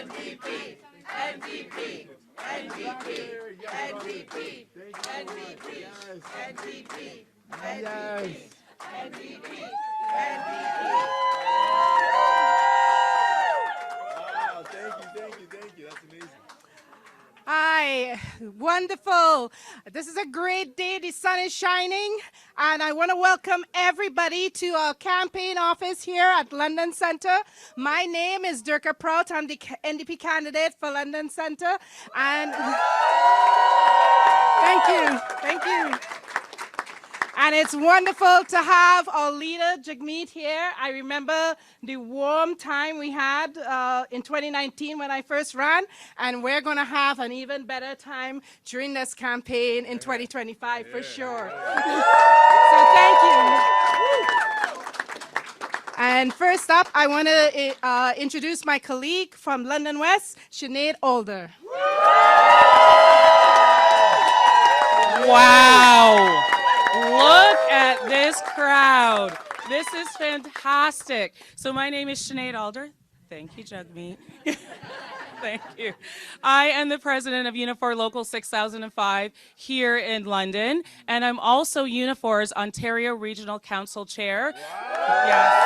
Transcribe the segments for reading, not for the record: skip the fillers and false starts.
NDP, NDP, NDP, NDP, NDP, NDP, NDP, NDP, NDP. Wow, thank you. That's amazing. Hi, wonderful. This is a great day. The sun is shining, and I want to welcome everybody to our campaign office here at London Centre. My name is Dirka Prout. I'm the NDP candidate for London Centre, and thank you. And it's wonderful to have our leader, Jagmeet, here. I remember the warm time we had in 2019 when I first ran, and we're going to have an even better time during this campaign in 2025 for sure. So thank you. And first up, I want to introduce my colleague from London West, Sinead Alder. Wow. Look at this crowd. This is fantastic. So my name is Sinead Alder. Thank you, Jagmeet. Thank you. I am the president of Unifor Local 6005 here in London, and I'm also Unifor's Ontario Regional Council Chair. Wow. Yes.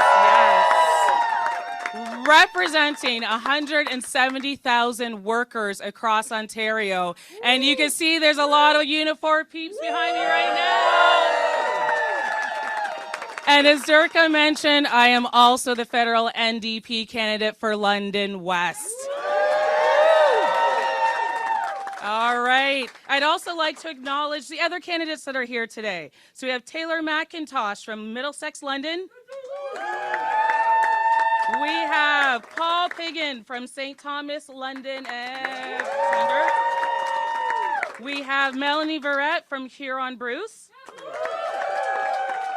Representing 170,000 workers across Ontario. And you can see there's a lot of Unifor peeps behind me right now. And as Dirka mentioned, I am also the federal NDP candidate for London West. All right. I'd also like to acknowledge the other candidates that are here today. So we have Taylor McIntosh from Middlesex, London. We have Paul Piggin from St. Thomas, London. We have Melanie Verrett from Huron Bruce.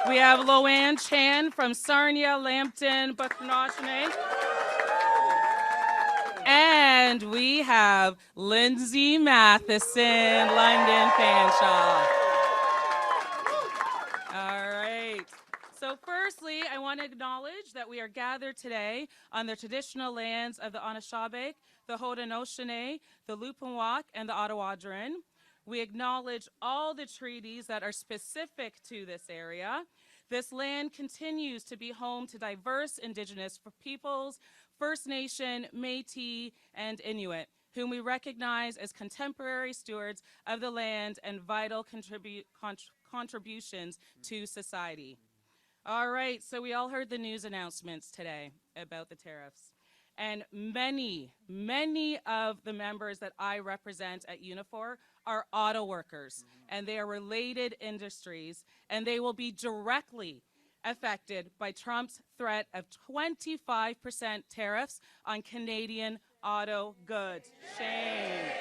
We have Loanne Chan from Sarnia, Lambton, Bucknoshne. And we have Lindsay Matheson, London Fanshawe. All right. So firstly, I want to acknowledge that we are gathered today on the traditional lands of the Anishinaabe, the Haudenosaunee, the Lepumwak, and the Ottawadrin. We acknowledge all the treaties that are specific to this area. This land continues to be home to diverse Indigenous peoples, First Nation, Métis, and Inuit, whom we recognize as contemporary stewards of the land and vital contributions to society. All right, so we all heard the news announcements today about the tariffs. And many of the members that I represent at Unifor are auto workers, and they are related industries, and they will be directly affected by Trump's threat of 25% tariffs on Canadian auto goods. Shame.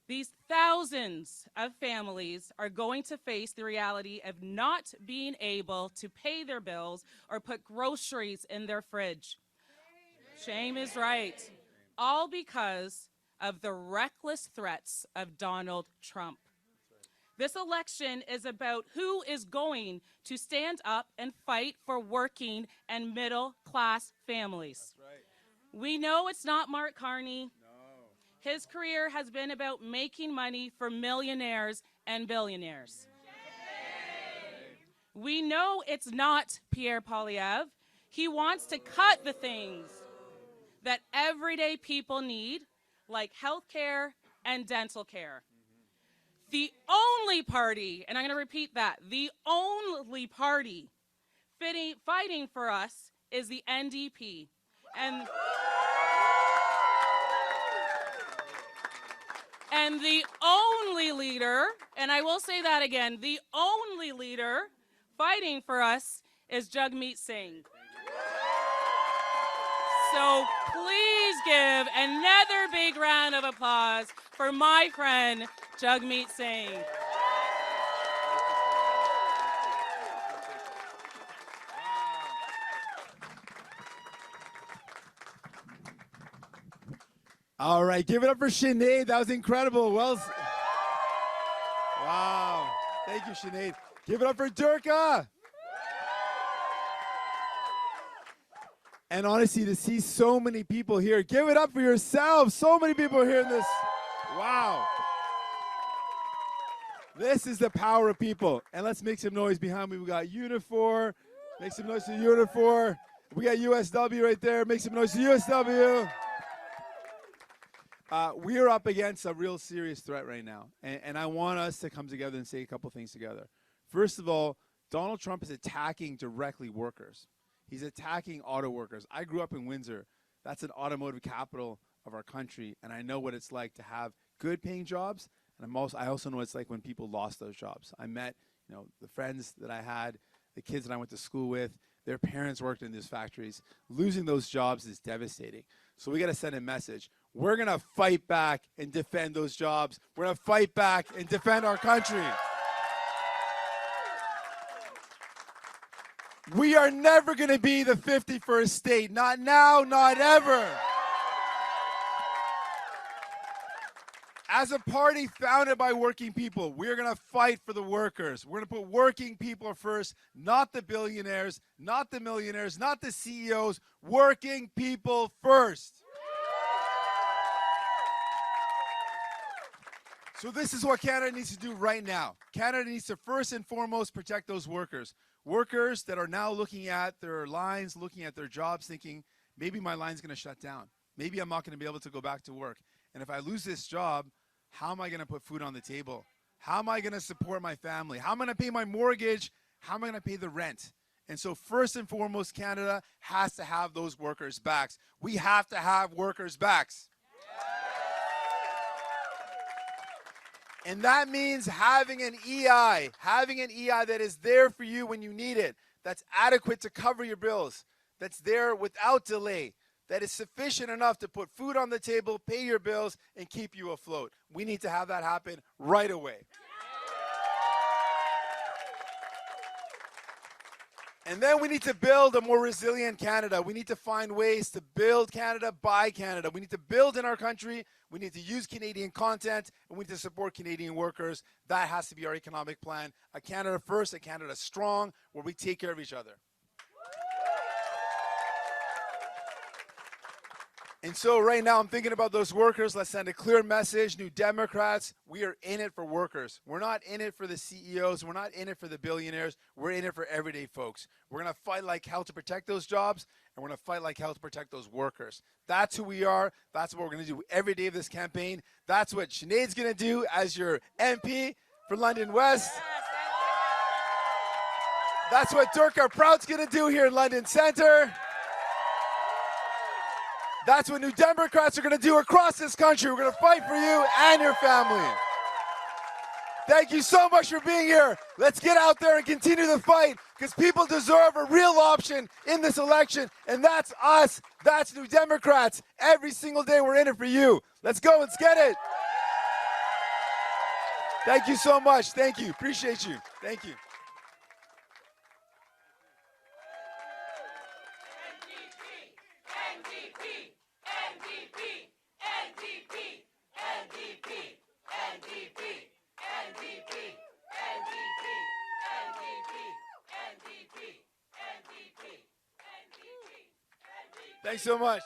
These thousands of families are going to face the reality of not being able to pay their bills or put groceries in their fridge. Shame is right. All because of the reckless threats of Donald Trump. This election is about who is going to stand up and fight for working and middle-class families. That's right. We know it's not Mark Carney. His career has been about making money for millionaires and billionaires. We know it's not Pierre Poilievre. He wants to cut the things that everyday people need, like health care and dental care. The only party, and I'm going to repeat that, the only party fighting for us is the NDP. And the only leader, and I will say that again, the only leader fighting for us is Jagmeet Singh. So please give another big round of applause for my friend, Jagmeet Singh. All right, give it up for Sinead. That was incredible. Wow. Thank you, Sinead. Give it up for Dirka. And honestly, to see so many people here, give it up for yourselves. So many people here in this. Wow. This is the power of people. And let's make some noise behind me. We got Unifor. Make some noise to Unifor. We got USW right there. Make some noise to USW. We are up against a real serious threat right now. And I want us to come together and say a couple things together. First of all, Donald Trump is attacking directly workers. He's attacking auto workers. I grew up in Windsor. That's an automotive capital of our country. And I know what it's like to have good paying jobs. And I also know what it's like when people lost those jobs. I met, the friends that I had, the kids that I went to school with, their parents worked in these factories. Losing those jobs is devastating. So we got to send a message. We're going to fight back and defend those jobs. We're going to fight back and defend our country. We are never going to be the 51st state. Not now, not ever. As a party founded by working people, we're going to fight for the workers. We're going to put working people first, not the billionaires, not the millionaires, not the CEOs. Working people first. So this is what Canada needs to do right now. Canada needs to first and foremost protect those workers. Workers that are now looking at their lines, looking at their jobs, thinking, maybe my line's going to shut down. Maybe I'm not going to be able to go back to work. And if I lose this job, how am I going to put food on the table? How am I going to support my family? How am I going to pay my mortgage? How am I going to pay the rent? And so first and foremost, Canada has to have those workers' backs. We have to have workers' backs. And that means having an EI that is there for you when you need it, that's adequate to cover your bills, that's there without delay, that is sufficient enough to put food on the table, pay your bills, and keep you afloat. We need to have that happen right away. And then we need to build a more resilient Canada. We need to find ways to build Canada by Canada. We need to build in our country. We need to use Canadian content, and we need to support Canadian workers. That has to be our economic plan. A Canada first, a Canada strong, where we take care of each other. And so right now I'm thinking about those workers. Let's send a clear message. New Democrats, we are in it for workers. We're not in it for the CEOs. We're not in it for the billionaires. We're in it for everyday folks. We're going to fight like hell to protect those jobs, and we're going to fight like hell to protect those workers. That's who we are. That's what we're going to do every day of this campaign. That's what Sinead's going to do as your MP for London West. That's what Dirka Prout's going to do here in London Centre. That's what New Democrats are going to do across this country. We're going to fight for you and your family. Thank you so much for being here. Let's get out there and continue the fight, because people deserve a real option in this election, and that's us. That's New Democrats. Every single day we're in it for you. Let's go. Let's get it. Thank you so much. Thank you. Appreciate you. Thank you. Thanks so much.